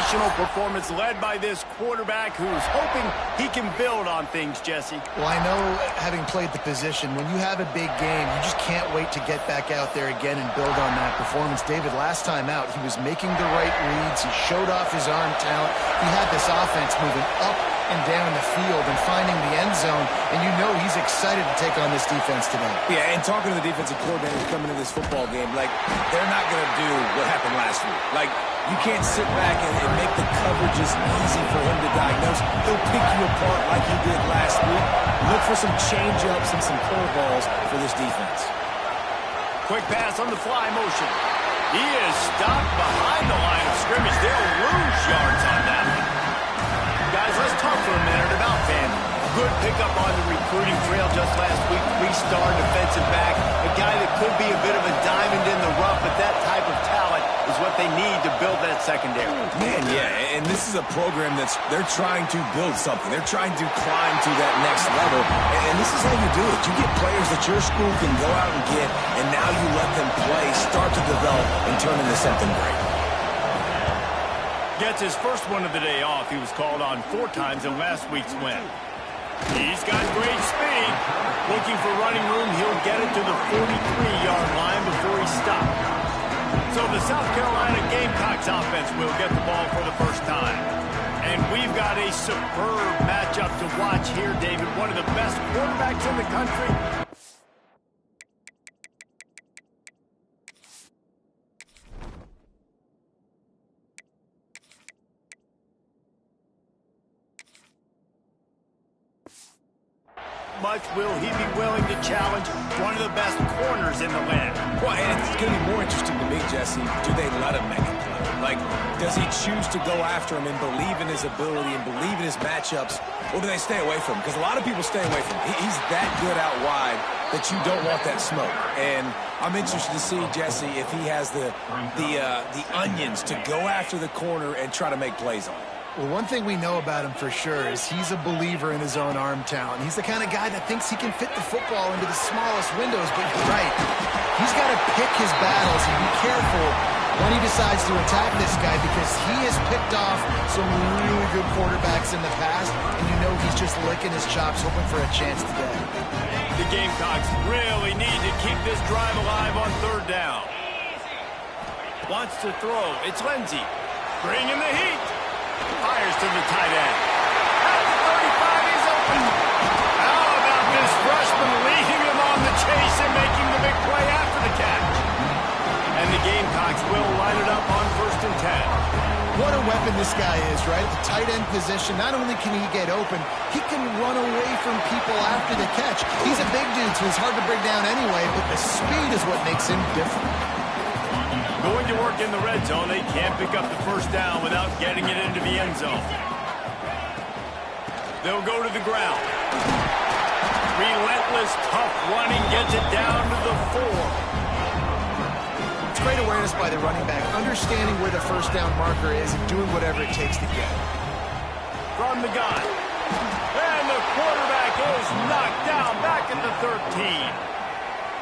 sensational performance led by this quarterback who's hoping he can build on things, Jesse. Well, I know, having played the position, when you have a big game, you just can't wait to get back out there again and build on that performance. David, last time out, he was making the right reads. He showed off his arm talent. He had this offense moving up and down the field and finding the end zone, and you know he's excited to take on this defense today. Yeah, and talking to the defensive coordinators coming into this football game, like, they're not going to do what happened last week. Like, you can't sit back and make the coverages easy for him to diagnose. He'll pick you apart like he did last week. Look for some change-ups and some curveballs for this defense. Quick pass on the fly motion. He is stopped behind the line of scrimmage. They'll lose yards on that. Guys, let's talk for a minute about Vandy. Good pickup on the recruiting trail just last week. Three-star defensive back. A guy that could be a bit of a diamond in the rough, but that type of talent is what they need to build that secondary. Man, yeah, and this is a program they're trying to build something. They're trying to climb to that next level, and this is how you do it. You get players that your school can go out and get, and now you let them play, start to develop, and turn into something great. Gets his first one of the day off. He was called on 4 times in last week's win. He's got great speed. Looking for running room, he'll get it to the 43-yard line before he stops. So the South Carolina Gamecocks offense will get the ball for the first time. And we've got a superb matchup to watch here, David. One of the best quarterbacks in the country. Much will he be willing to challenge one of the best corners in the land? Well, and it's going to be more interesting to me, Jesse. Do they let him make a play? Like, does he choose to go after him and believe in his ability and believe in his matchups, or do they stay away from him? Because a lot of people stay away from him. He's that good out wide that you don't want that smoke. And I'm interested to see, Jesse, if he has the onions to go after the corner and try to make plays on it. Well, one thing we know about him for sure is he's a believer in his own arm talent. He's the kind of guy that thinks he can fit the football into the smallest windows, but you're right. He's got to pick his battles and be careful when he decides to attack this guy, because he has picked off some really good quarterbacks in the past, and you know he's just licking his chops hoping for a chance today. The Gamecocks really need to keep this drive alive on 3rd down. Wants to throw. It's Lindsey. Bringing the heat. Fires to the tight end. At the 35, he's open. How about this freshman leading him on the chase and making the big play after the catch? And the Gamecocks will line it up on 1st and 10. What a weapon this guy is, right? At the tight end position, not only can he get open, he can run away from people after the catch. He's a big dude, so he's hard to bring down anyway, but the speed is what makes him different. Going to work in the red zone. They can't pick up the 1st down without getting it into the end zone. They'll go to the ground. Relentless, tough running gets it down to the 4. It's great awareness by the running back, understanding where the 1st down marker is and doing whatever it takes to get it. From the gun. And the quarterback is knocked down back at the 13.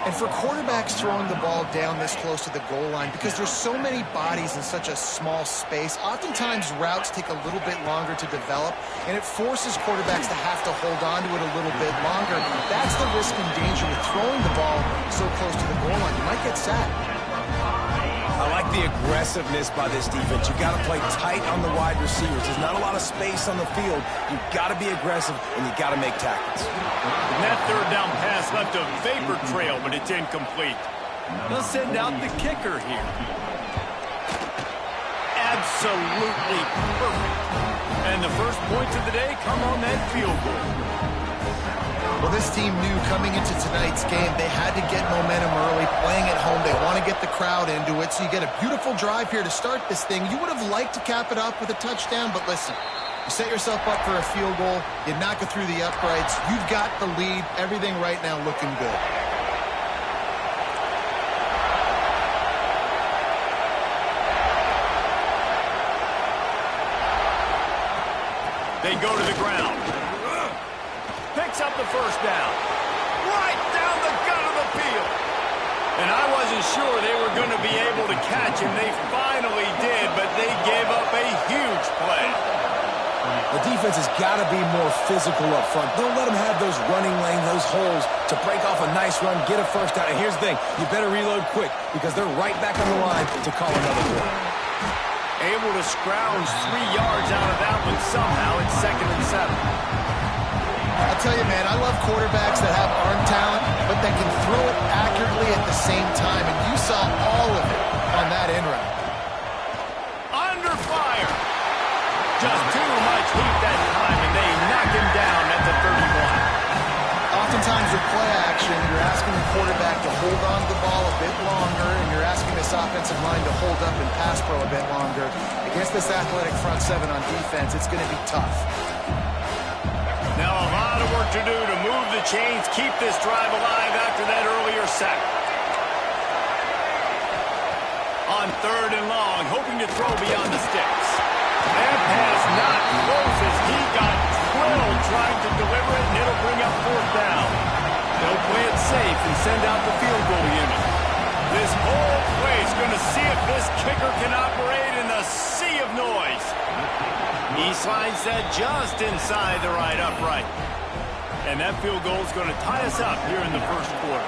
And for quarterbacks throwing the ball down this close to the goal line, because there's so many bodies in such a small space, oftentimes routes take a little bit longer to develop, and it forces quarterbacks to have to hold on to it a little bit longer. That's the risk and danger with throwing the ball so close to the goal line. You might get sacked. I like the aggressiveness by this defense. You got to play tight on the wide receivers. There's not a lot of space on the field. You got to be aggressive, and you got to make tackles. And that 3rd down pass left a vapor trail, but it's incomplete. They'll send out the kicker here. Absolutely perfect. And the first points of the day come on that field goal. Well, this team knew coming into tonight's game they had to get momentum early, playing at home. They want to get the crowd into it, so you get a beautiful drive here to start this thing. You would have liked to cap it off with a touchdown, but listen, you set yourself up for a field goal, you knock it through the uprights, you've got the lead, everything right now looking good. They go to the ground. Picks up the 1st down. Right down the gut of the field. And I wasn't sure they were going to be able to catch him. They finally did, but they gave up a huge defense has got to be more physical up front. Don't let them have those running lanes, those holes to break off a nice run, get a first down. And here's the thing, you better reload quick because they're right back on the line to call another play. Able to scrounge 3 yards out of that one somehow. It's 2nd and 7. I'll tell you, man, I love quarterbacks that have arm talent, but that can throw it accurately at the same time. And you saw all of it on that in route. Under fire. Just too much heat that time, and they knock him down at the 31. Oftentimes with play action, you're asking the quarterback to hold on to the ball a bit longer, and you're asking this offensive line to hold up and pass pro a bit longer. Against this athletic front seven on defense, it's going to be tough. Now a lot of work to do to move the chains, keep this drive alive after that earlier sack. On 3rd and long, hoping to throw beyond the sticks. That pass not close as he got drilled trying to deliver it, and it'll bring up 4th down. They'll play it safe and send out the field goal unit. This whole play's going to see if this kicker can operate in the sea of noise. He slides that just inside the right upright. And that field goal is going to tie us up here in the 1st quarter.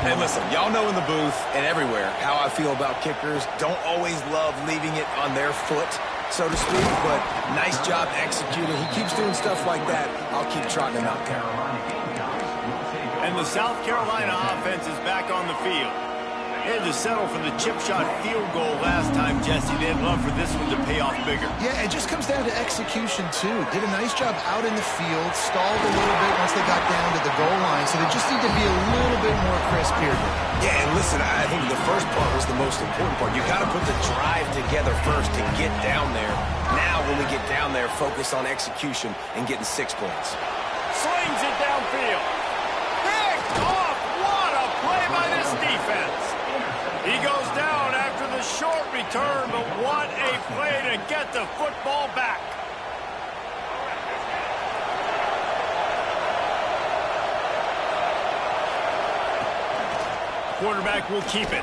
And listen, y'all know in the booth and everywhere how I feel about kickers. Don't always love leaving it on their foot, so to speak, but nice job executing. He keeps doing stuff like that. I'll keep trotting him out there. And the South Carolina offense is back on the field. They had to settle for the chip shot field goal last time, Jesse. They'd love for this one to pay off bigger. Yeah, it just comes down to execution, too. Did a nice job out in the field, stalled a little bit once they got down to the goal line, so they just need to be a little bit more crisp here. Yeah, and listen, I think the first part was the most important part. You got to put the drive together first to get down there. Now, when we get down there, focus on execution and getting 6 points. Slings it downfield. Picked off. What a play by this defense. He goes down after the short return, but what a play to get the football back. Quarterback will keep it.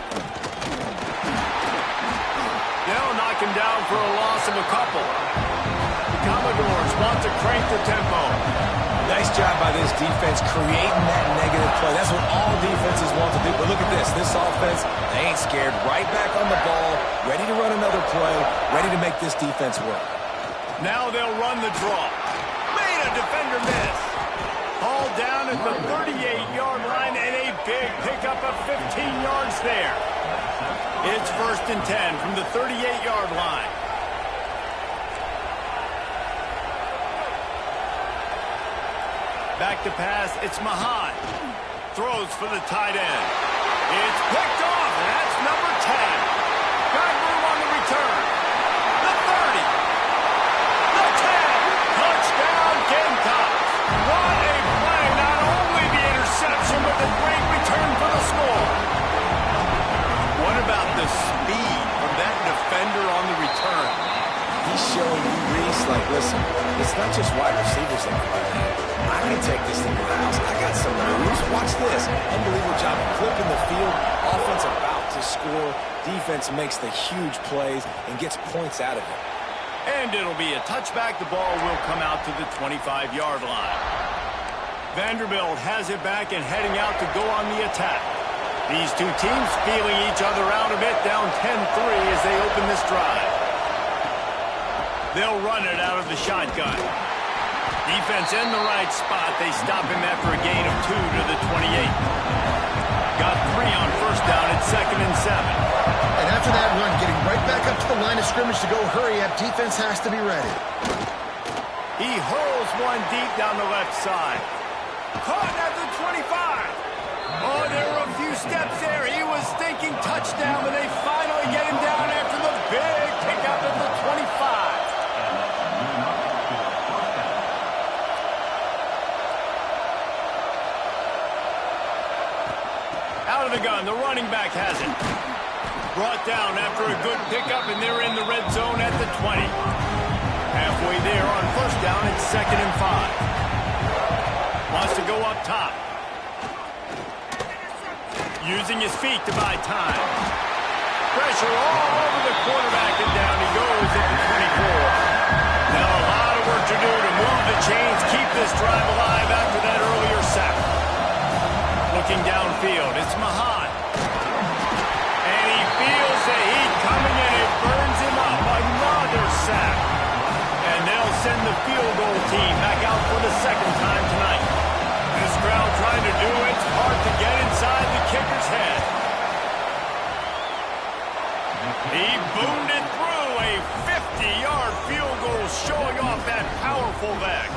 They'll knock him down for a loss of a couple. The Commodores want to crank the tempo. Nice job by this defense creating that negative play. That's what all defenses want to do. But look at this. This offense, they ain't scared. Right back on the ball, ready to run another play, ready to make this defense work. Now they'll run the draw. Made a defender miss. Hauled down at the 38-yard line, and a big pickup of 15 yards there. It's 1st and 10 from the 38-yard line. Back to pass, it's Mahan. Throws for the tight end. It's picked off, and that's number 10. Got room on the return. The 30. The 10. Touchdown, Gamecocks. What a play. Not only the interception, but the great return for the score. What about the speed from that defender on the return? He's showing you, Reese, like, listen, it's not just wide receivers that can run that. I can take this thing to the house. I got some moves. Watch this. Unbelievable job of flipping the field. Offense about to score. Defense makes the huge plays and gets points out of it. And it'll be a touchback. The ball will come out to the 25-yard line. Vanderbilt has it back and heading out to go on the attack. These two teams feeling each other out a bit, down 10-3 as they open this drive. They'll run it out of the shotgun. Defense in the right spot. They stop him after a gain of 2 to the 28. Got 3 on 1st down at 2nd and 7. And after that run, getting right back up to the line of scrimmage to go hurry up, defense has to be ready. He hurls one deep down the left side. Caught at the 25. Oh, there were a few steps there. He was thinking touchdown, but they finally get him down after the big pickup at the 25. Out of the gun, the running back has it. Brought down after a good pickup, and they're in the red zone at the 20. Halfway there on 1st down, it's 2nd and 5. Wants to go up top. Using his feet to buy time. Pressure all over the quarterback, and down he goes at the 24. Now a lot of work to kicker's head. He boomed it through a 50-yard field goal, showing off that powerful leg.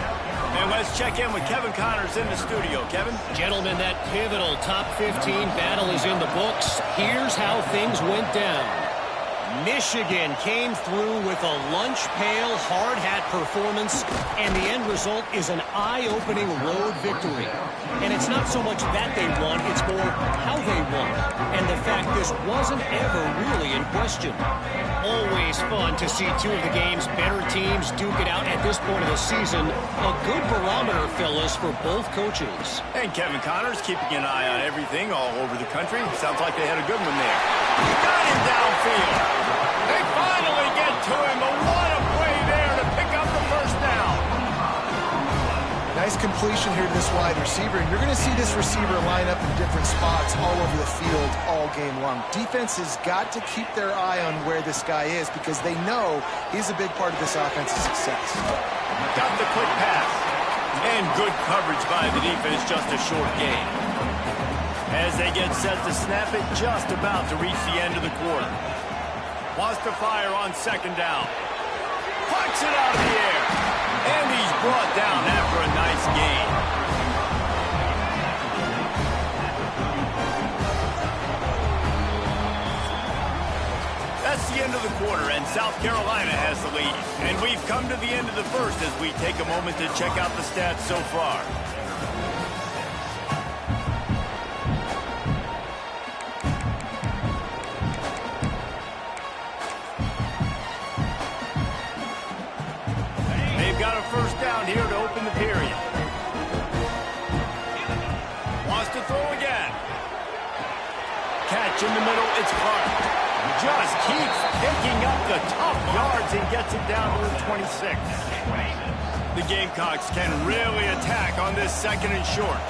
And let's check in with Kevin Connors in the studio. Kevin? Gentlemen, that pivotal top 15 battle is in the books. Here's how things went down. Michigan came through with a lunch pail hard hat performance, and the end result is an eye-opening road victory. And it's not so much that they won, it's more how they won, and the fact this wasn't ever really in question. Always fun to see two of the game's better teams duke it out at this point of the season. A good barometer, fellas, for both coaches. And Kevin Connors keeping an eye on everything all over the country. Sounds like they had a good one there. He got him downfield. They finally get to him, but what a play there to pick up the first down. Nice completion here to this wide receiver, and you're going to see this receiver line up in different spots all over the field all game long. Defense has got to keep their eye on where this guy is because they know he's a big part of this offense's success. Got the quick pass. And good coverage by the defense, just a short gain. As they get set to snap it, just about to reach the end of the quarter. Wants to fire on second down. Pucks it out of the air. And he's brought down after a nice gain. That's the end of the quarter, and South Carolina has the lead. And we've come to the end of the first as we take a moment to check out the stats so far. First down here to open the period. Wants to throw again. Catch in the middle, it's Clark. Just keeps picking up the tough yards and gets it down to the 26. The Gamecocks can really attack on this second and short.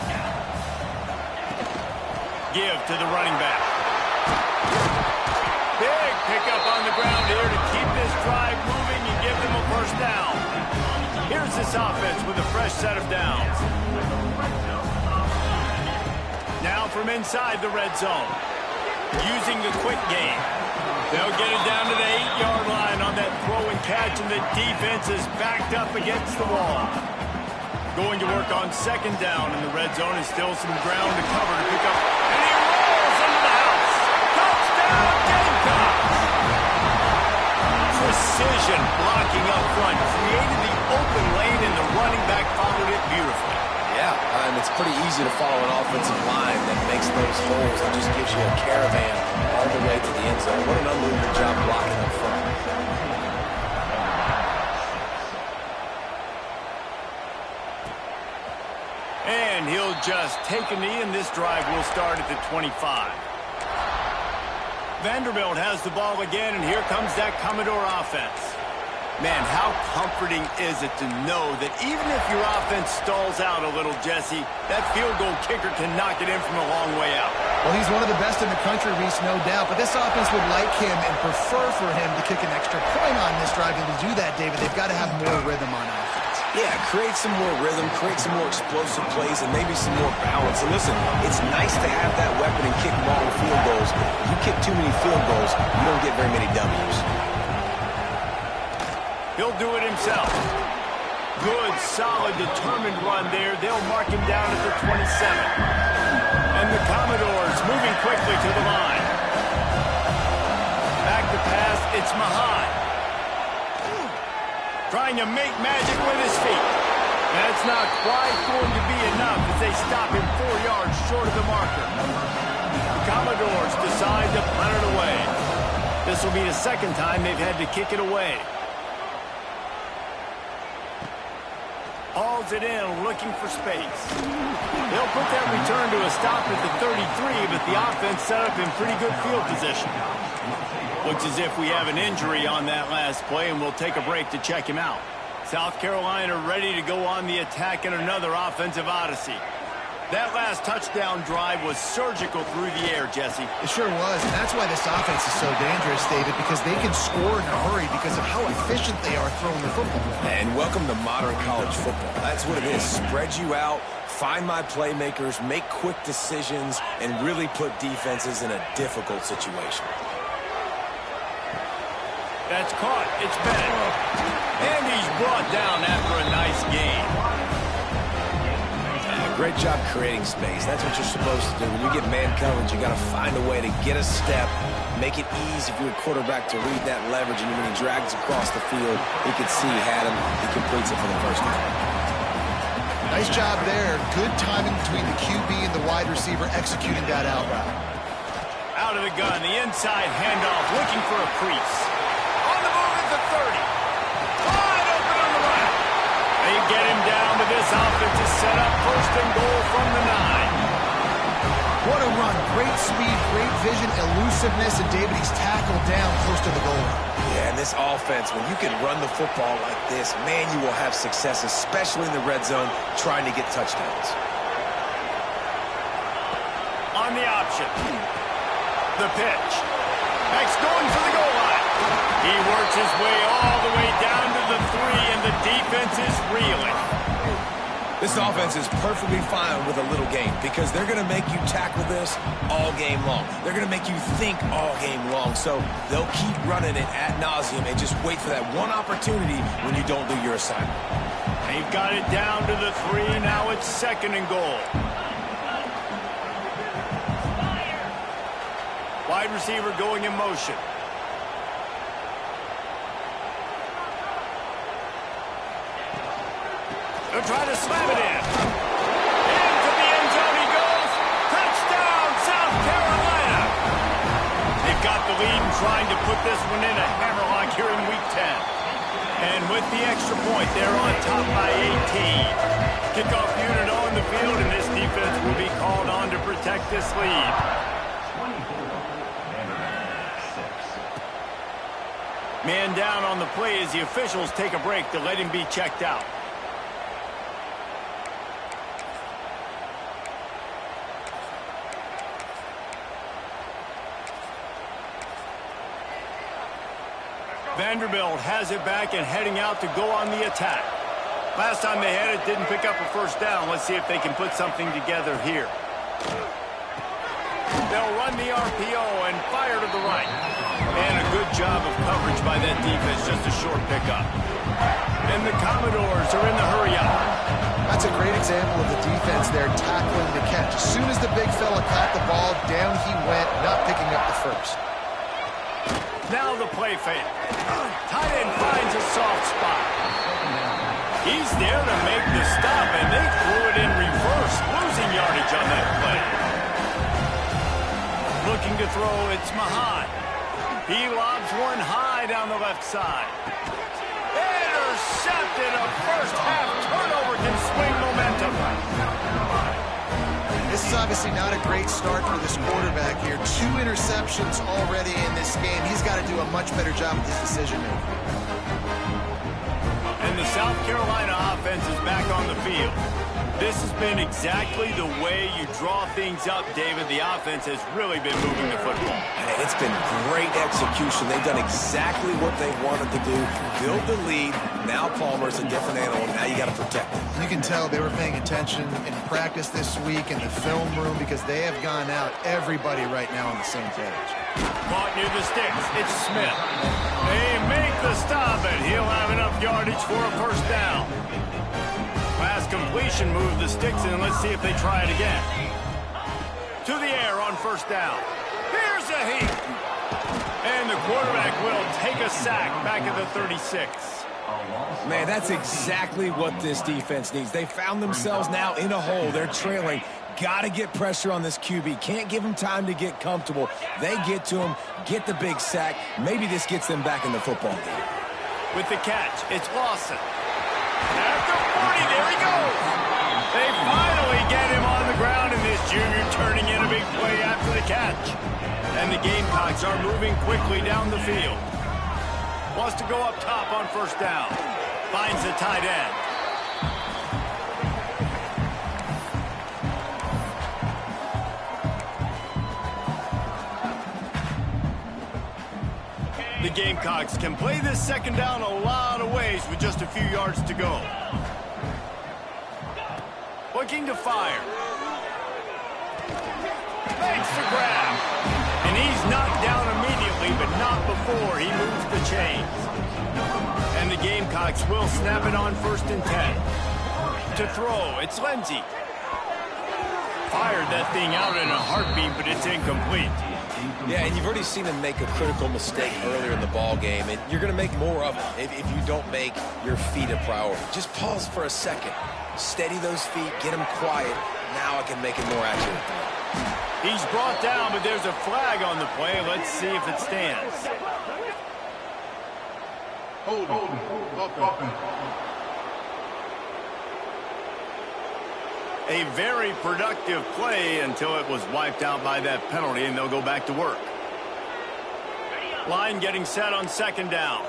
Give to the running back. Big pickup on the ground here to keep this drive moving and give them a first down. Here's this offense with a fresh set of downs. Now from inside the red zone. Using the quick game. They'll get it down to the 8-yard line on that throw and catch, and the defense is backed up against the wall. Going to work on second down in the red zone, and still some ground to cover to pick up. And he rolls into the house. Touchdown, Gamecocks! Precision blocking up front. Created the open lane, and the running back followed it beautifully. Yeah, and it's pretty easy to follow an offensive line that makes those holes and just gives you a caravan all the way to the end zone. What an unbelievable job blocking up front. And he'll just take a knee, and this drive will start at the 25. Vanderbilt has the ball again, and here comes that Commodore offense. Man, how comforting is it to know that even if your offense stalls out a little, Jesse, that field goal kicker can knock it in from a long way out. Well, he's one of the best in the country, Reese, no doubt. But this offense would like him and prefer for him to kick an extra point on this drive. And to do that, David, they've got to have more rhythm on offense. Yeah, create some more rhythm, create some more explosive plays, and maybe some more balance. And listen, it's nice to have that weapon and kick long field goals. You kick too many field goals, you don't get very many W's. He'll do it himself. Good, solid, determined run there. They'll mark him down at the 27. And the Commodores moving quickly to the line. Back to pass, it's Mahan. Trying to make magic with his feet. That's not quite going to be enough as they stop him 4 yards short of the marker. The Commodores decide to punt it away. This will be the second time they've had to kick it away. Hauls it in, looking for space. They'll put that return to a stop at the 33, but the offense set up in pretty good field position. Looks as if we have an injury on that last play, and we'll take a break to check him out. South Carolina ready to go on the attack in another offensive odyssey. That last touchdown drive was surgical through the air, Jesse. It sure was, and that's why this offense is so dangerous, David, because they can score in a hurry because of how efficient they are throwing the football. And welcome to modern college football. That's what it is. Spread you out, find my playmakers, make quick decisions, and really put defenses in a difficult situation. That's caught. It's Bennett. And he's brought down after a nice game. Great job creating space. That's what you're supposed to do. When you get man coverage, you got to find a way to get a step, make it easy for your quarterback to read that leverage, and when he drags across the field, he can see he had him. He completes it for the first time. Nice job there. Good timing between the QB and the wide receiver executing that out route. Out of the gun, the inside handoff, looking for a crease. On the move at the 30. Wide open on the right. They get him down to this offense to set up first and goal from the 9. What a run. Great speed, great vision, elusiveness, and David, he's tackled down close to the goal line. Yeah, and this offense, when you can run the football like this, man, you will have success, especially in the red zone, trying to get touchdowns. On the option. The pitch. Next going for the goal line. He works his way all the way down to the 3, and the defense is reeling. This offense is perfectly fine with a little game because they're going to make you tackle this all game long. They're going to make you think all game long. So they'll keep running it ad nauseum and just wait for that one opportunity when you don't do your assignment. They've got it down to the 3. Now it's second and goal. Wide receiver going in motion. They'll try to slam it in. Into the end zone he goes. Touchdown, South Carolina. They've got the lead and trying to put this one in a hammerlock here in Week 10. And with the extra point, they're on top by 18. Kickoff unit on the field, and this defense will be called on to protect this lead. Man down on the play as the officials take a break to let him be checked out. Vanderbilt has it back and heading out to go on the attack. Last time they had it, didn't pick up a first down. Let's see if they can put something together here. They'll run the RPO and fire to the right. And a good job of coverage by that defense, just a short pickup. And the Commodores are in the hurry up. That's a great example of the defense there tackling the catch. As soon as the big fella caught the ball, down he went, not picking up the first. Now the play fake. Tight end finds a soft spot. He's there to make the stop, and they threw it in reverse, losing yardage on that play. Looking to throw, it's Mahan. He lobs one high down the left side. Intercepted. A first-half turnover can swing momentum. This is obviously not a great start for this quarterback here. 2 interceptions already in this game. He's got to do a much better job with his decision-making. And the South Carolina offense is back on the field. This has been exactly the way you draw things up, David. The offense has really been moving the football. And it's been great execution. They've done exactly what they wanted to do. Build the lead. Now Palmer's a different animal. Now you got to protect him. You can tell they were paying attention in practice this week in the film room because they have gone out, everybody right now on the same page. Caught near the sticks. It's Smith. They make the stop, and he'll have enough yardage for a first down. Pass completion, move the sticks, and let's see if they try it again. To the air on first down. Here's a heat. And the quarterback will take a sack back at the 36. Man, that's exactly what this defense needs. They found themselves now in a hole. They're trailing. Got to get pressure on this QB. Can't give him time to get comfortable. They get to him, get the big sack. Maybe this gets them back in the football game. With the catch, it's Lawson. At the 40, there he goes. They finally get him on the ground, and this junior turning in a big play after the catch. And the Gamecocks are moving quickly down the field. Wants to go up top on first down. Finds the tight end. The Gamecocks can play this second down a lot of ways with just a few yards to go. Looking to fire. Makes the grab. And he's knocked down immediately, but not before he moves the chains. And the Gamecocks will snap it on 1st and 10. To throw, it's Lindsey. Fired that thing out in a heartbeat, but it's incomplete. Yeah, and you've already seen him make a critical mistake earlier in the ball game, and you're going to make more of it if you don't make your feet a priority. Just pause for a second. Steady those feet, get them quiet. Now I can make it more accurate. He's brought down, but there's a flag on the play. Let's see if it stands. Hold on. A very productive play until it was wiped out by that penalty, and they'll go back to work. Line getting set on 2nd down.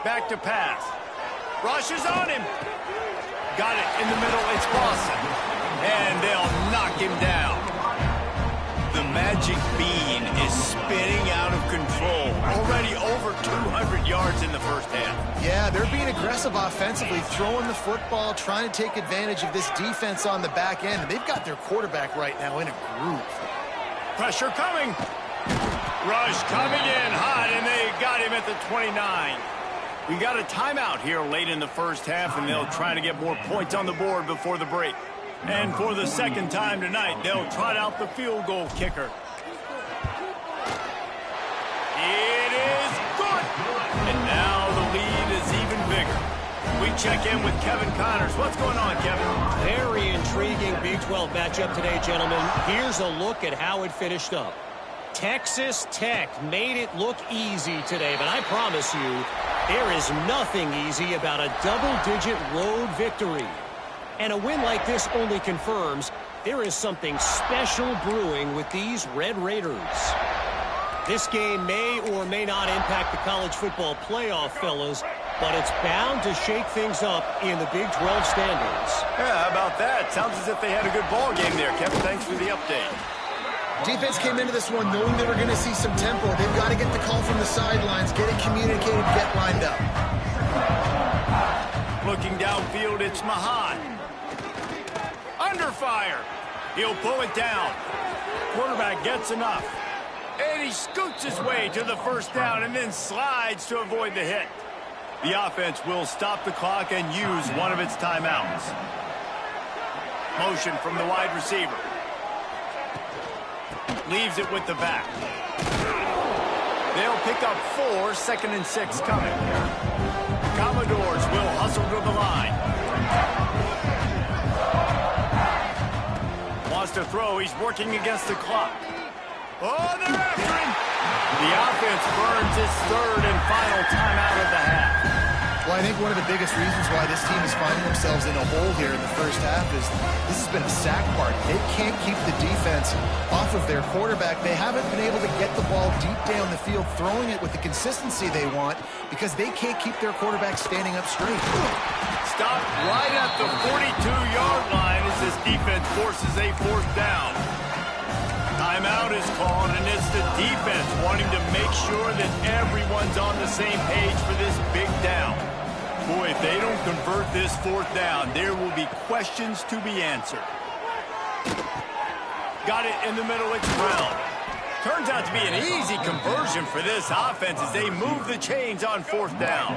Back to pass. Rush is on him. Got it in the middle. It's Lawson. And they'll knock him down. The magic bean is spinning out of control. Already over 200 yards in the first half. Yeah, they're being aggressive offensively, throwing the football, trying to take advantage of this defense on the back end. And they've got their quarterback right now in a groove. Pressure coming. Rush coming in hot, and they got him at the 29. We got a timeout here late in the first half, and they'll try to get more points on the board before the break. And for the second time tonight, they'll trot out the field goal kicker. It is good! And now the lead is even bigger. We check in with Kevin Connors. What's going on, Kevin? Very intriguing Big 12 matchup today, gentlemen. Here's a look at how it finished up. Texas Tech made it look easy today, but I promise you, there is nothing easy about a double-digit road victory. And a win like this only confirms there is something special brewing with these Red Raiders. This game may or may not impact the college football playoff, fellas, but it's bound to shake things up in the Big 12 standings. Yeah, how about that? Sounds as if they had a good ball game there, Kevin. Thanks for the update. Defense came into this one knowing they were going to see some tempo. They've got to get the call from the sidelines, get it communicated, get lined up. Looking downfield, it's Mahan. Under fire. He'll pull it down. Quarterback gets enough. And he scoots his way to the first down and then slides to avoid the hit. The offense will stop the clock and use one of its timeouts. Motion from the wide receiver. Leaves it with the back. They'll pick up 4, 2nd and 6 coming. Commodores will hustle to the line. Wants to throw. He's working against the clock. Oh, they're after him. The offense burns its 3rd and final timeout of the half. Well, I think one of the biggest reasons why this team is finding themselves in a hole here in the first half is this has been a sack party. They can't keep the defense off of their quarterback. They haven't been able to get the ball deep down the field, throwing it with the consistency they want because they can't keep their quarterback standing up straight. Stopped right at the 42-yard line as this defense forces a 4th down. Timeout is called, and it's the defense wanting to make sure that everyone's on the same page for this big down. Boy, if they don't convert this 4th down, there will be questions to be answered. Got it in the middle, it's Brown. Turns out to be an easy conversion for this offense as they move the chains on 4th down.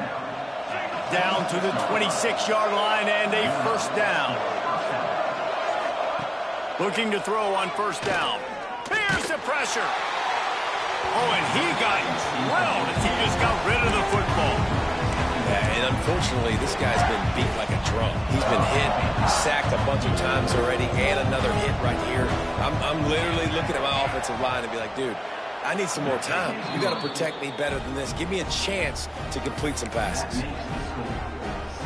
Down to the 26-yard line and a 1st down. Looking to throw on 1st down. Here's the pressure. Oh, and he got drilled as he just got rid of the football. Yeah, and unfortunately, this guy's been beat like a drum. He's been hit, sacked a bunch of times already, and another hit right here. I'm literally looking at my offensive line and be like, dude, I need some more time. You got to protect me better than this. Give me a chance to complete some passes.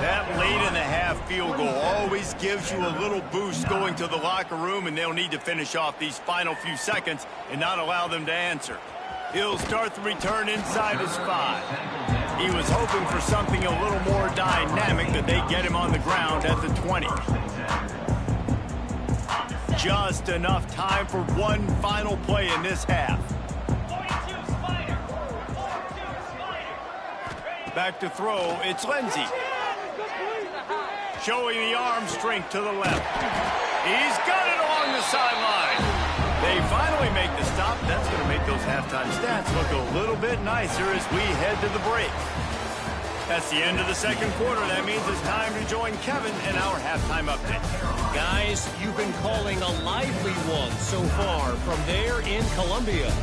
That late in the half field goal always gives you a little boost going to the locker room, and they'll need to finish off these final few seconds and not allow them to answer. He'll start the return inside his 5. He was hoping for something a little more dynamic, that they get him on the ground at the 20. Just enough time for one final play in this half. Back to throw, it's Lindsey. Showing the arm strength to the left. He's got it along the sideline. They finally make the stop. That's going to make those halftime stats look a little bit nicer as we head to the break. That's the end of the second quarter. That means it's time to join Kevin in our halftime update. Guys, you've been calling a lively one so far from there in Columbia.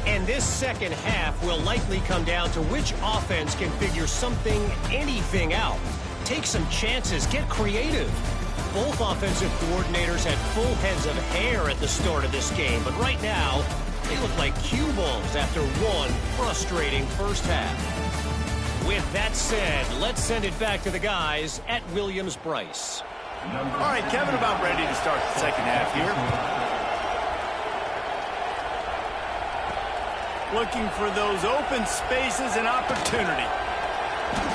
And this second half will likely come down to which offense can figure something, anything out. Take some chances, get creative. Both offensive coordinators had full heads of hair at the start of this game, but right now, they look like cue balls after one frustrating first half. With that said, let's send it back to the guys at Williams-Brice. All right, Kevin, about ready to start the second half here. Looking for those open spaces and opportunity.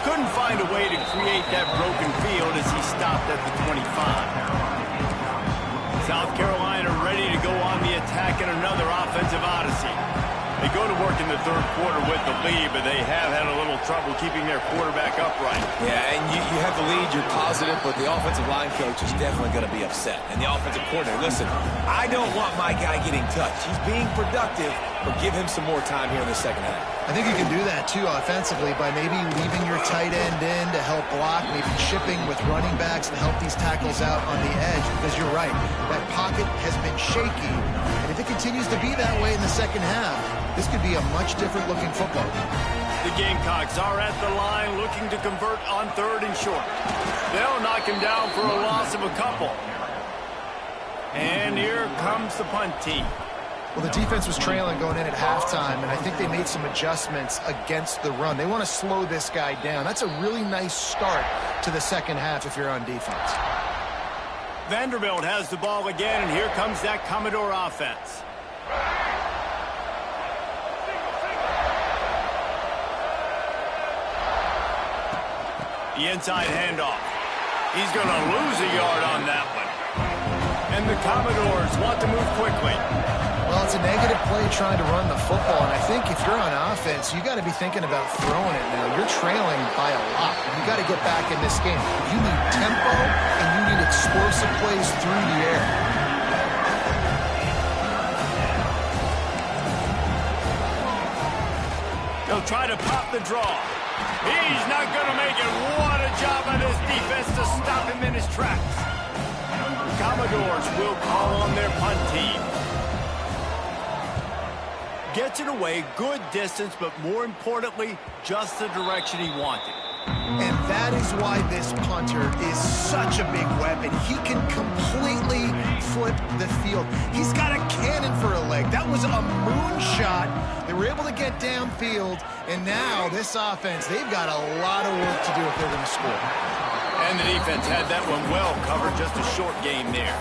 Couldn't find a way to create that broken field as he stopped at the 25. South Carolina ready to go on the attack in another offensive odyssey. They go to work in the third quarter with the lead, but they have had a little trouble keeping their quarterback upright. Yeah, and you have the lead, you're positive, but the offensive line coach is definitely going to be upset. And the offensive coordinator, listen, I don't want my guy getting touched. He's being productive, but give him some more time here in the second half. I think you can do that, too, offensively, by maybe leaving your tight end in to help block, maybe chipping with running backs to help these tackles out on the edge, because you're right, that pocket has been shaky, and if it continues to be that way in the second half, this could be a much different-looking football. The Gamecocks are at the line looking to convert on third and short. They'll knock him down for a loss of a couple. And here comes the punt team. Well, the defense was trailing going in at halftime, and I think they made some adjustments against the run. They want to slow this guy down. That's a really nice start to the second half if you're on defense. Vanderbilt has the ball again, and here comes that Commodore offense. The inside handoff. He's going to lose a yard on that one. And the Commodores want to move quickly. Well, it's a negative play trying to run the football, and I think if you're on offense, you got to be thinking about throwing it now. You're trailing by a lot. You got to get back in this game. You need tempo, and you need explosive plays through the air. They'll try to pop the draw. He's not going to make it. What a job by this defense to stop him in his tracks. The Commodores will call on their punt team. Gets it away, good distance, but more importantly, just the direction he wanted. And that is why this punter is such a big weapon. He can completely flip the field. He's got a cannon for a leg. That was a moonshot. They were able to get downfield, and now this offense, they've got a lot of work to do if they're going to score. And the defense had that one well covered, just a short game there.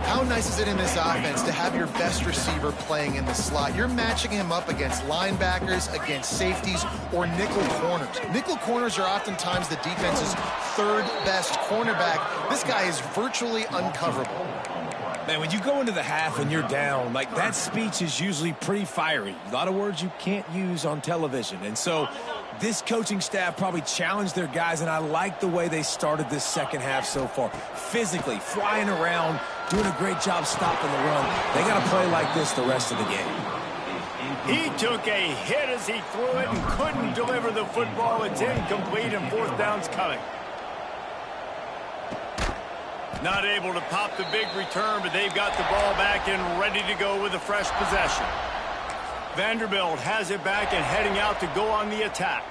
How nice is it in this offense to have your best receiver playing in the slot? You're matching him up against linebackers, against safeties, or nickel corners. Nickel corners are oftentimes the defense's third best cornerback. This guy is virtually uncoverable. Man, when you go into the half and you're down, like that speech is usually pretty fiery. A lot of words you can't use on television. And so this coaching staff probably challenged their guys, and I like the way they started this second half so far. Physically, flying around, doing a great job stopping the run. They got to play like this the rest of the game. He took a hit as he threw it and couldn't deliver the football. It's incomplete, and fourth down's coming. Not able to pop the big return, but they've got the ball back and ready to go with a fresh possession. Vanderbilt has it back and heading out to go on the attack.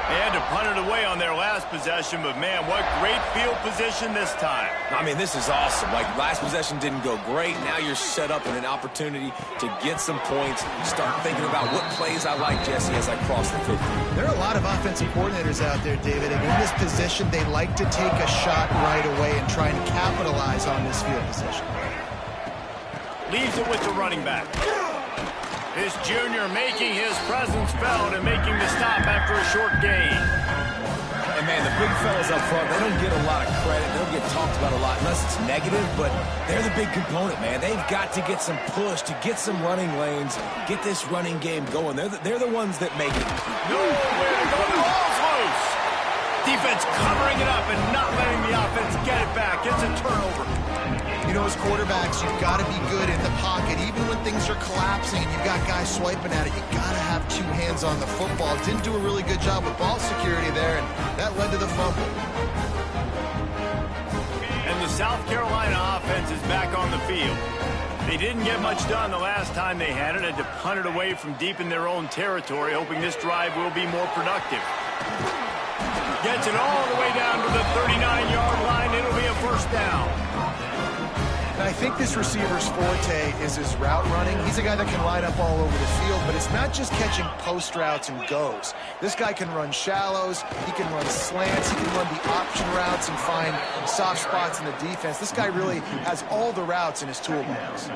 They had to punt it away on their last possession, but man, what great field position this time. I mean, this is awesome. Like, last possession didn't go great. Now you're set up in an opportunity to get some points. Start thinking about what plays I like, Jesse, as I cross the 50. There are a lot of offensive coordinators out there, David, and in this position, they like to take a shot right away and try and capitalize on this field position. Leaves it with the running back. This junior making his presence felt and making the stop after a short gain. And, man, the big fellas up front, they don't get a lot of credit. They don't get talked about a lot unless it's negative, but they're the big component, man. They've got to get some push, to get some running lanes, get this running game going. They're the ones that make it. Nowhere to go. The ball's loose. Defense covering it up and not letting the offense get it back. It's a turnover. You know, as quarterbacks, you've got to be good in the pocket. Even when things are collapsing and you've got guys swiping at it, you've got to have two hands on the football. Didn't do a really good job with ball security there, and that led to the fumble. And the South Carolina offense is back on the field. They didn't get much done the last time they had it. Had to punt it away from deep in their own territory, hoping this drive will be more productive. Gets it all the way down to the 39-yard line. It'll be a first down. And I think this receiver's forte is his route running. He's a guy that can line up all over the field, but it's not just catching post routes and goes. This guy can run shallows, he can run slants, he can run the option routes and find soft spots in the defense. This guy really has all the routes in his toolbox.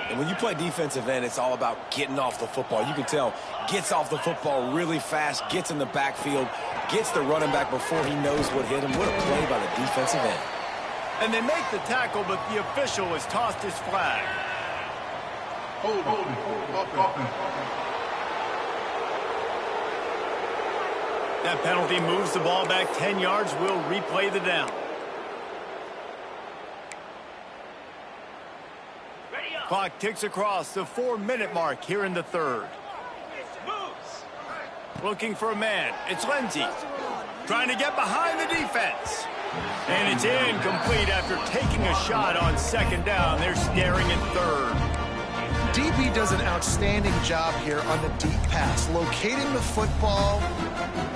And when you play defensive end, it's all about getting off the football. You can tell, gets off the football really fast, gets in the backfield, gets the running back before he knows what hit him. What a play by the defensive end. And they make the tackle, but the official has tossed his flag. Offense. That penalty moves the ball back 10 yards. We'll replay the down. Clock ticks across the 4-minute mark here in the third. Looking for a man. It's Lindsey. Trying to get behind the defense. And it's incomplete after taking a shot on second down. They're staring at third. DB does an outstanding job here on the deep pass. Locating the football,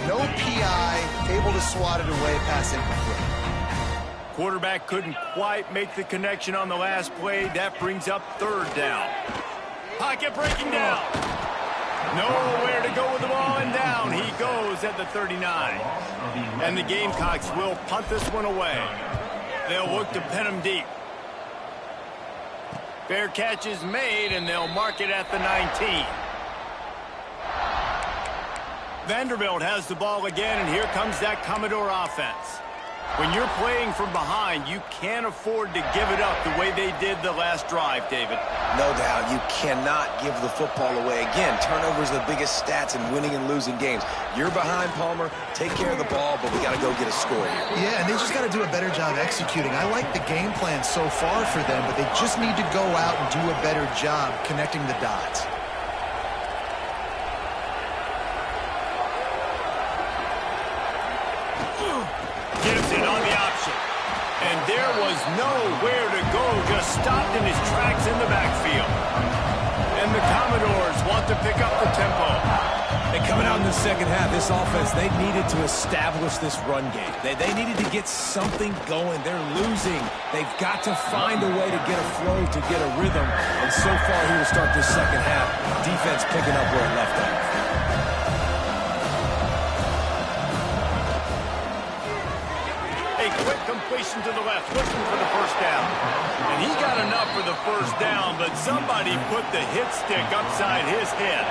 no PI, able to swat it away, pass incomplete. Quarterback couldn't quite make the connection on the last play. That brings up third down. Pocket breaking down. Nowhere to go with the ball, and down he goes at the 39. And the Gamecocks will punt this one away. They'll look to pin him deep. Fair catch is made, and they'll mark it at the 19. Vanderbilt has the ball again, and here comes that Commodore offense. When you're playing from behind, you can't afford to give it up the way they did the last drive, David. No doubt, you cannot give the football away. Again, turnovers are the biggest stats in winning and losing games. You're behind, Palmer. Take care of the ball, but we got to go get a score here. Yeah, and they just got to do a better job executing. I like the game plan so far for them, but they just need to go out and do a better job connecting the dots. Gibson on the option. And there was nowhere to go, just stopped in his tracks in the backfield. And the Commodores want to pick up the tempo. And coming out in the second half, this offense, they needed to establish this run game. They needed to get something going. They're losing. They've got to find a way to get a flow, to get a rhythm. And so far here to start this second half, defense picking up where it left off. Quick completion to the left, looking for the first down. And he got enough for the first down, but somebody put the hit stick upside his head.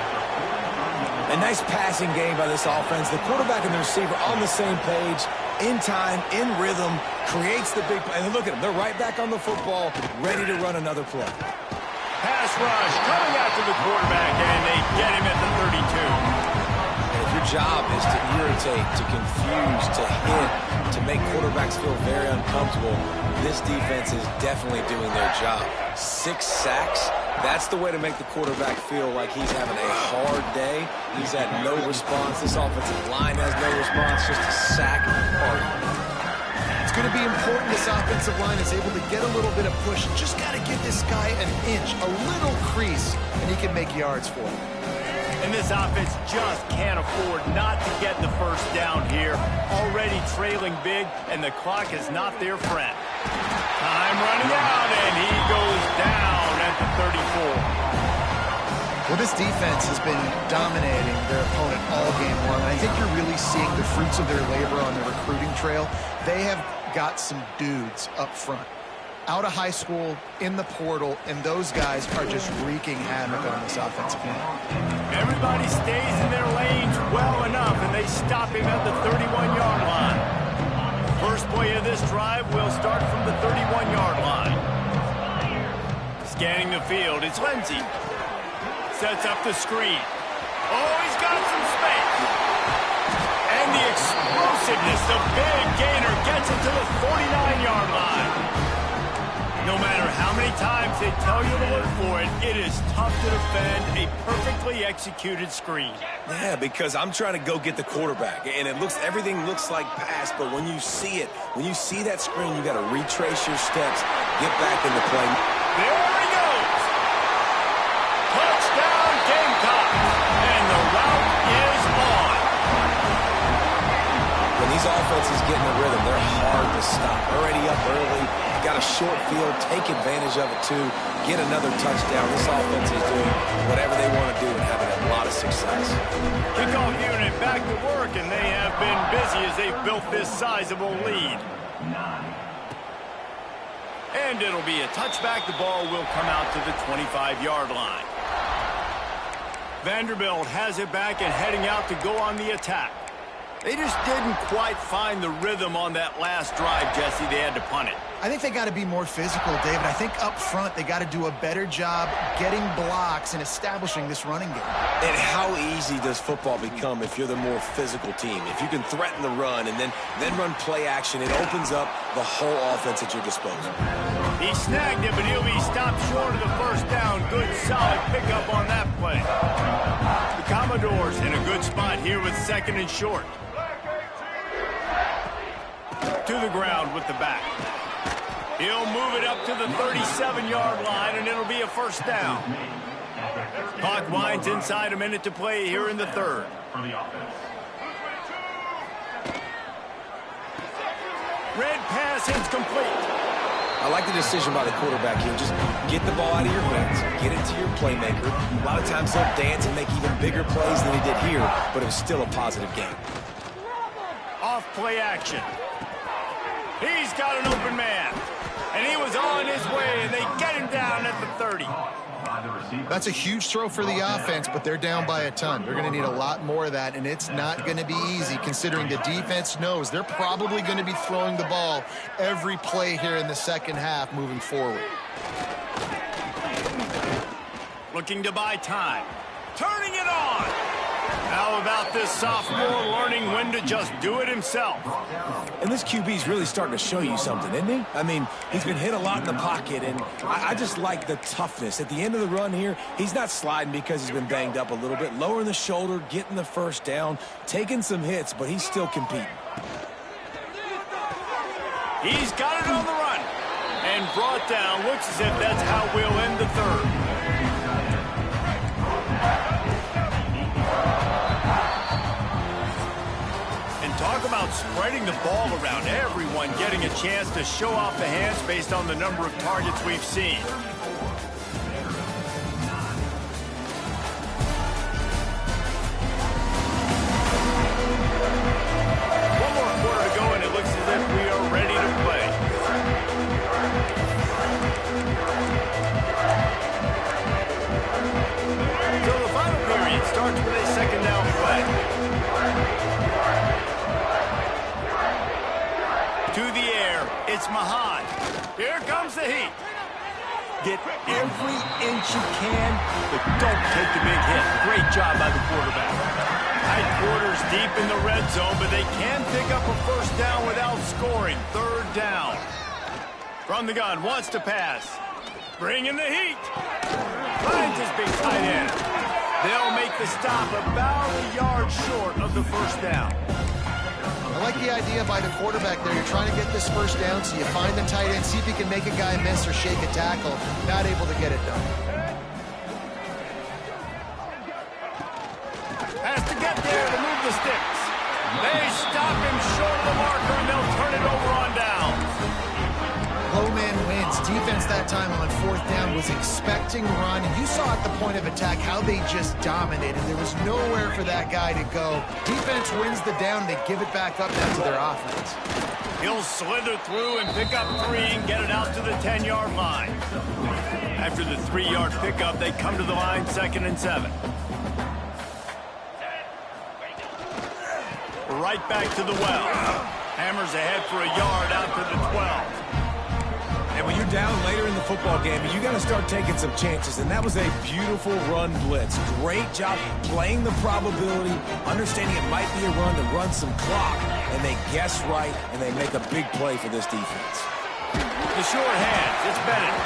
A nice passing game by this offense. The quarterback and the receiver on the same page, in time, in rhythm, creates the big play. And look at them, they're right back on the football, ready to run another play. Pass rush coming after the quarterback, and they get him at the 32. Your job is to irritate, to confuse, to hit, to make quarterbacks feel very uncomfortable. This defense is definitely doing their job. 6 sacks, that's the way to make the quarterback feel like he's having a hard day. He's had no response. This offensive line has no response, just a sack party. It's going to be important this offensive line is able to get a little bit of push. Just got to give this guy an inch, a little crease, and he can make yards for him. And this offense just can't afford not to get the first down here. Already trailing big, and the clock is not their friend. Time running out, and he goes down at the 34. Well, this defense has been dominating their opponent all game long, and I think you're really seeing the fruits of their labor on the recruiting trail. They have got some dudes up front. out of high school, in the portal, and those guys are just wreaking havoc on this offensive line. Everybody stays in their lanes well enough, and they stop him at the 31-yard line. First play of this drive will start from the 31-yard line. Scanning the field, it's Lindsey. Sets up the screen. Oh, he's got some space. And the explosiveness, the big gainer gets it to the 49-yard line. No matter how many times they tell you to look for it, it is tough to defend a perfectly executed screen. Yeah, because I'm trying to go get the quarterback, and everything looks like pass, but when you see it, when you see that screen, you got to retrace your steps, get back in the play. There he goes. Touchdown, Gamecocks. And the route is on. When these offenses get in the rhythm, they're hard to stop. Already up early, got a short field, take advantage of it too, get another touchdown. This offense is doing whatever they want to do and having a lot of success. Kickoff unit back to work, and they have been busy as they've built this sizable lead. And it'll be a touchback. The ball will come out to the 25-yard line. Vanderbilt has it back and heading out to go on the attack. They just didn't quite find the rhythm on that last drive, Jesse. They had to punt it. I think they got to be more physical, David. I think up front they got to do a better job getting blocks and establishing this running game. And how easy does football become if you're the more physical team? If you can threaten the run and then run play action, it opens up the whole offense at your disposal. He snagged it, but he'll be stopped short of the first down. Good, solid pickup on that play. The Commodores in a good spot here with second and short. To the ground with the back. He'll move it up to the 37-yard line, and it'll be a first down. Clock winds inside, a minute to play here in the third. Red pass incomplete. I like the decision by the quarterback here. Just get the ball out of your hands, get it to your playmaker. A lot of times he'll dance and make even bigger plays than he did here, but it was still a positive game. Off play action. He's got an open man. And he was on his way, and they get him down at the 30. That's a huge throw for the offense, but they're down by a ton. They're going to need a lot more of that, and it's not going to be easy considering the defense knows they're probably going to be throwing the ball every play here in the second half moving forward. Looking to buy time. Turning it on. How about this sophomore learning when to just do it himself? And this QB's really starting to show you something, isn't he? I mean, he's been hit a lot in the pocket, and I just like the toughness. At the end of the run here, he's not sliding because he's been banged up a little bit. Lowering the shoulder, getting the first down, taking some hits, but he's still competing. He's got it on the run. And brought down. Looks as if that's how we'll end the third. Talk about spreading the ball around. Everyone getting a chance to show off the hands based on the number of targets we've seen. One more quarter to go, and it looks as if we are ready to play. So the final period starts with a second down play. To the air, it's Mahan. Here comes the heat. Get every inch you can, but don't take the big hit. Great job by the quarterback. Tight quarters deep in the red zone, but they can pick up a first down without scoring. Third down. From the gun, wants to pass. Bring in the heat. Finds his big tight end. They'll make the stop about a yard short of the first down. I like the idea by the quarterback there. You're trying to get this first down, so you find the tight end, see if you can make a guy miss or shake a tackle. Not able to get it done. Has to get there to move the sticks. They stop him short of the marker, and they'll turn it over on down. Low man wins. Defense that time on fourth down was expecting run, and you saw at the point of attack how they just dominated. There was nowhere for that guy to go. Defense wins the down. They give it back up now to their offense. He'll slither through and pick up 3 and get it out to the 10-yard line. After the 3-yard pickup, they come to the line 2nd and 7. Right back to the well. Hammers ahead for a yard out to the 12. And when you're down later in the football game, you got to start taking some chances. And that was a beautiful run blitz. Great job playing the probability, understanding it might be a run to run some clock. And they guess right, and they make a big play for this defense. The short hands, it's Bennett.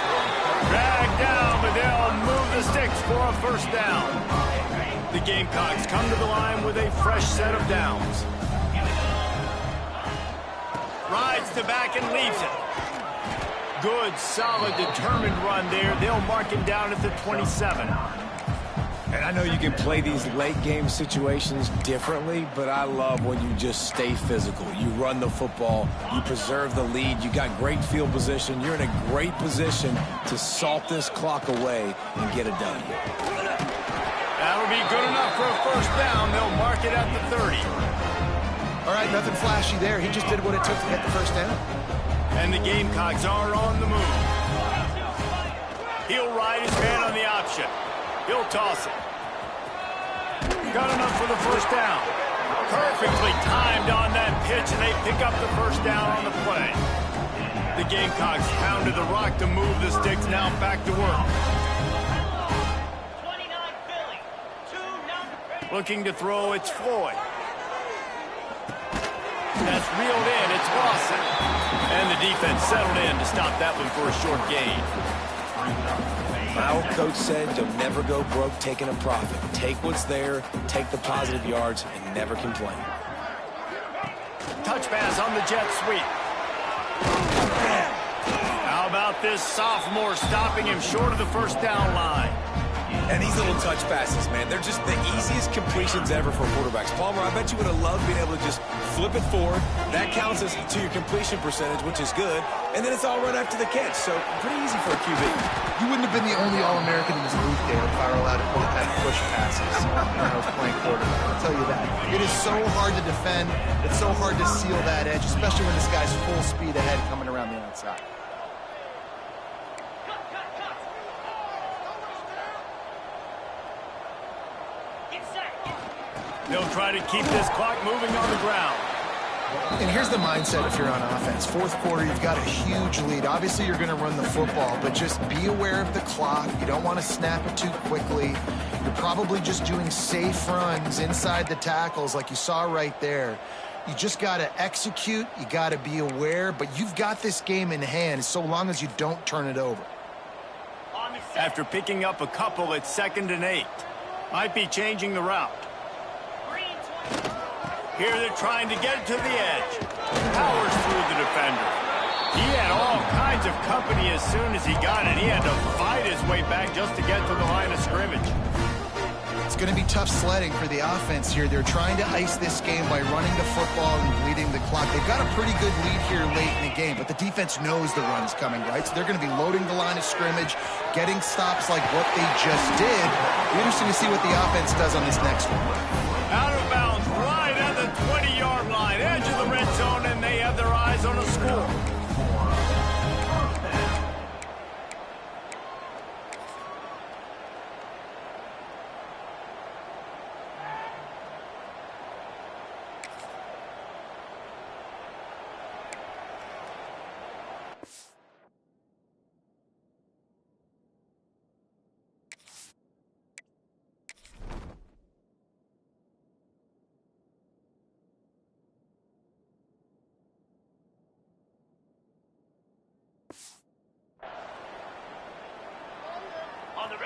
Dragged down, but they'll move the sticks for a first down. The Gamecocks come to the line with a fresh set of downs. Rides to back and leaves it. Good, solid, determined run there. They'll mark him down at the 27. And I know you can play these late game situations differently, but I love when you just stay physical. You run the football, you preserve the lead, you got great field position. You're in a great position to salt this clock away and get it done. That'll be good enough for a first down. They'll mark it at the 30. All right, nothing flashy there. He just did what it took to get the first down. And the Gamecocks are on the move. He'll ride his man on the option. He'll toss it. Got enough for the first down. Perfectly timed on that pitch, and they pick up the first down on the play. The Gamecocks pounded the rock to move the sticks. Now back to work. Looking to throw, it's Floyd. That's reeled in, it's Lawson. And the defense settled in to stop that one for a short gain. My old coach said you'll never go broke taking a profit. Take what's there, take the positive yards, and never complain. Touch pass on the jet sweep. How about this sophomore stopping him short of the first down line? And these little touch passes, man, they're just the easiest completions ever for quarterbacks. Palmer, I bet you would have loved being able to just flip it forward. That counts as to your completion percentage, which is good. And then it's all right after the catch, so pretty easy for a QB. You wouldn't have been the only All-American in this booth, Dale, if I were allowed to have push passes when I was playing quarterback. I'll tell you that. It is so hard to defend. It's so hard to seal that edge, especially when this guy's full speed ahead coming around the outside. They'll try to keep this clock moving on the ground. And here's the mindset if you're on offense. Fourth quarter, you've got a huge lead. Obviously, you're going to run the football, but just be aware of the clock. You don't want to snap it too quickly. You're probably just doing safe runs inside the tackles like you saw right there. You just got to execute. You got to be aware, but you've got this game in hand so long as you don't turn it over. After picking up a couple, it's 2nd and 8. Might be changing the route. Here they're trying to get it to the edge. Powers through the defender. He had all kinds of company as soon as he got it. He had to fight his way back just to get to the line of scrimmage. It's going to be tough sledding for the offense here. They're trying to ice this game by running the football and bleeding the clock. They've got a pretty good lead here late in the game, but the defense knows the run's coming, right? So they're going to be loading the line of scrimmage, getting stops like what they just did. It'll be interesting to see what the offense does on this next one. Out of bounds, right at the 20-yard line, edge of the red zone, and they have their eyes on a score.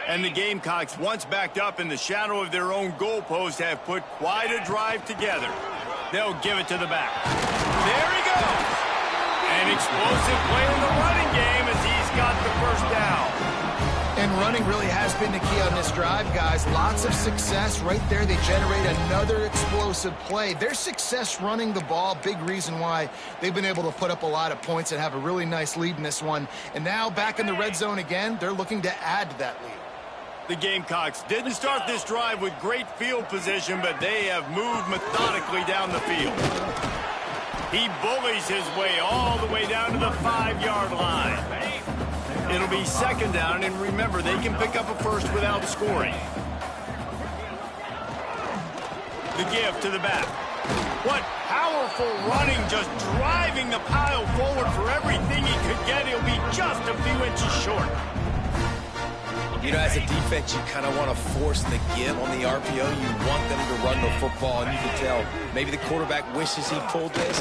And the Gamecocks, once backed up in the shadow of their own goalpost, have put quite a drive together. They'll give it to the back. There he goes! An explosive play in the running game as he's got the first down. And running really has been the key on this drive, guys. Lots of success right there. They generate another explosive play. Their success running the ball, big reason why they've been able to put up a lot of points and have a really nice lead in this one. And now back in the red zone again, they're looking to add to that lead. The Gamecocks didn't start this drive with great field position, but they have moved methodically down the field. He bullies his way all the way down to the 5-yard line. It'll be second down, and remember, they can pick up a first without scoring. The give to the back. What powerful running, just driving the pile forward for everything he could get. He'll be just a few inches short. You know, as a defense, you kind of want to force the give on the RPO. You want them to run the football, and you can tell maybe the quarterback wishes he pulled this.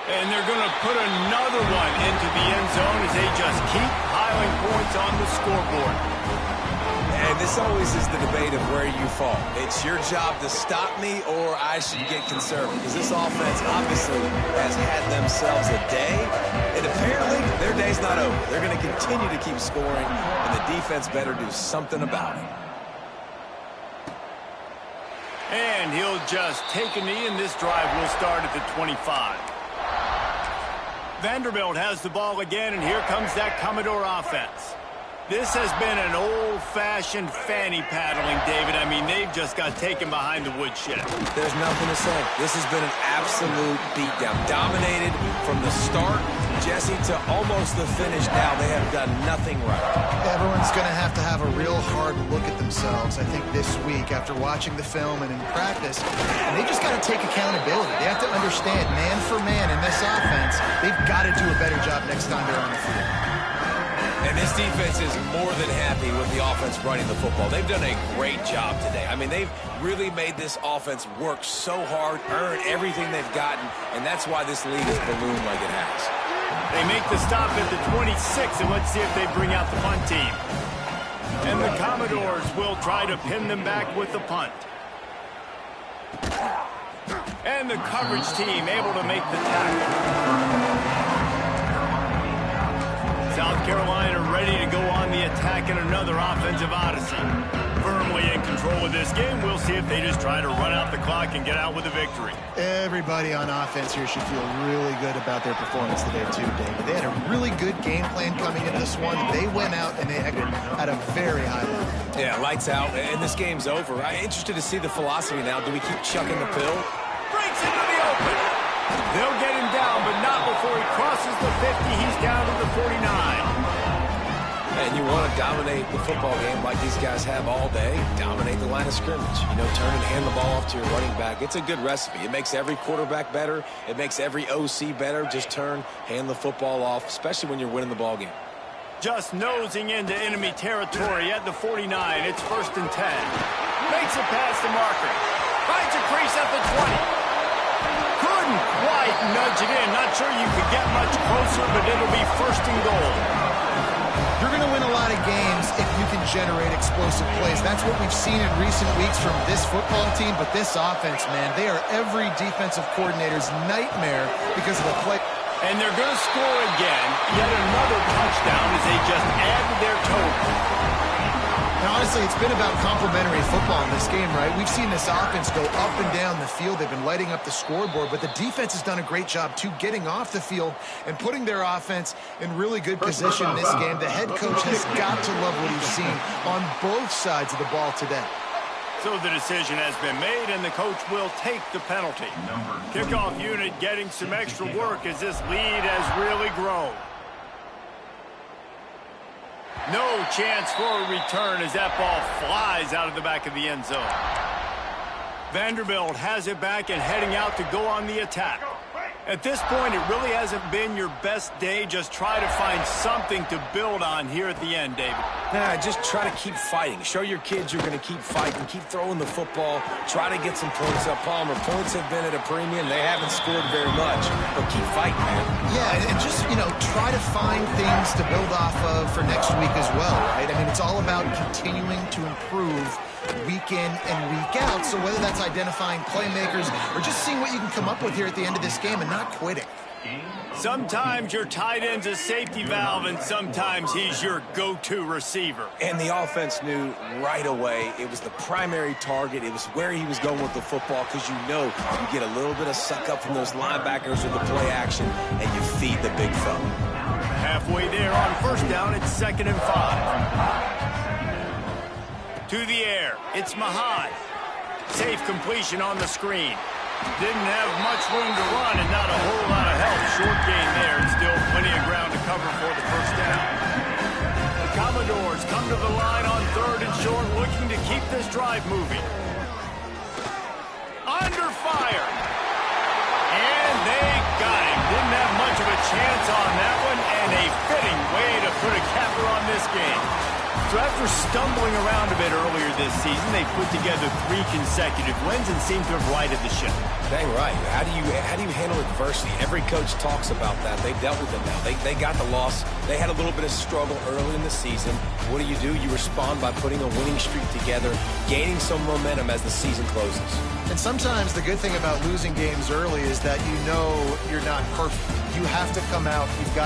And they're going to put another one into the end zone as they just keep piling points on the scoreboard. And this always is the debate of where you fall. It's your job to stop me, or I should get conservative. Because this offense obviously has had themselves a day, and apparently their day's not over. They're going to continue to keep scoring, and the defense better do something about it. And he'll just take a knee, and this drive will start at the 25. Vanderbilt has the ball again, and here comes that Commodore offense. This has been an old-fashioned fanny paddling, David. I mean, they've just got taken behind the woodshed. There's nothing to say. This has been an absolute beatdown. Dominated from the start, Jesse, to almost the finish now. They have done nothing right. Everyone's going to have a real hard look at themselves, I think, this week after watching the film and in practice. And they just got to take accountability. They have to understand, man for man in this offense, they've got to do a better job next time they're on the field. And this defense is more than happy with the offense running the football. They've done a great job today. I mean, they've really made this offense work so hard, earn everything they've gotten, and that's why this league has ballooned like it has. They make the stop at the 26, and let's see if they bring out the punt team. And the Commodores will try to pin them back with the punt. And the coverage team able to make the tackle. South Carolina ready to go on the attack in another offensive odyssey. Firmly in control of this game. We'll see if they just try to run out the clock and get out with a victory. Everybody on offense here should feel really good about their performance today, too, David. They had a really good game plan coming into this one. They went out and they acted at a very high level. Yeah, lights out, and this game's over. I'm interested to see the philosophy now. Do we keep chucking the pill? Breaks into the open. They'll get him down, but not before he crosses the 50. He's down to the 49. And you want to dominate the football game like these guys have all day. Dominate the line of scrimmage. You know, turn and hand the ball off to your running back. It's a good recipe. It makes every quarterback better. It makes every OC better. Just turn, hand the football off, especially when you're winning the ball game. Just nosing into enemy territory at the 49. It's 1st and 10. Makes a pass to Marker. Finds a crease at the 20. Couldn't quite nudge it in. Not sure you could get much closer, but it'll be 1st and goal. You're going to win a lot of games if you can generate explosive plays. That's what we've seen in recent weeks from this football team, but this offense, man, they are every defensive coordinator's nightmare because of the play. And they're going to score again. Yet another touchdown as they just add to their total. And honestly, it's been about complementary football in this game, right? We've seen this offense go up and down the field. They've been lighting up the scoreboard, but the defense has done a great job, too, getting off the field and putting their offense in really good position in this game. The head coach has got to love what he's seen on both sides of the ball today. So the decision has been made, and the coach will take the penalty. Kickoff unit getting some extra work as this lead has really grown. No chance for a return as that ball flies out of the back of the end zone. Vanderbilt has it back and heading out to go on the attack. At this point, it really hasn't been your best day. Just try to find something to build on here at the end, David. Nah, just try to keep fighting. Show your kids you're going to keep fighting. Keep throwing the football. Try to get some points up. Palmer, points have been at a premium. They haven't scored very much, but keep fighting, man. Yeah, and just, try to find things to build off of for next week as well, right? I mean, it's all about continuing to improve week in and week out. So whether that's identifying playmakers or just seeing what you can come up with here at the end of this game and not quitting. Sometimes your tight end's a safety valve, and sometimes he's your go-to receiver. And the offense knew right away it was the primary target. It was where he was going with the football because you get a little bit of suck up from those linebackers or the play action, and you feed the big fella. Halfway there on 1st down, it's 2nd and 5. To the air, it's Mahad. Safe completion on the screen. Didn't have much room to run and not a whole lot of help. Short gain there. Still plenty of ground to cover for the first down. The Commodores come to the line on 3rd and short, looking to keep this drive moving. Under fire. And they got him. Didn't have much of a chance on that one, and a fitting way to put a capper on this game. So after stumbling around a bit earlier this season, they put together 3 consecutive wins and seem to have righted the ship. Dang right. How do you handle adversity? Every coach talks about that. They've dealt with it now. They got the loss. They had a little bit of struggle early in the season. What do? You respond by putting a winning streak together, gaining some momentum as the season closes. And sometimes the good thing about losing games early is that you know you're not perfect. You have to come out. You've got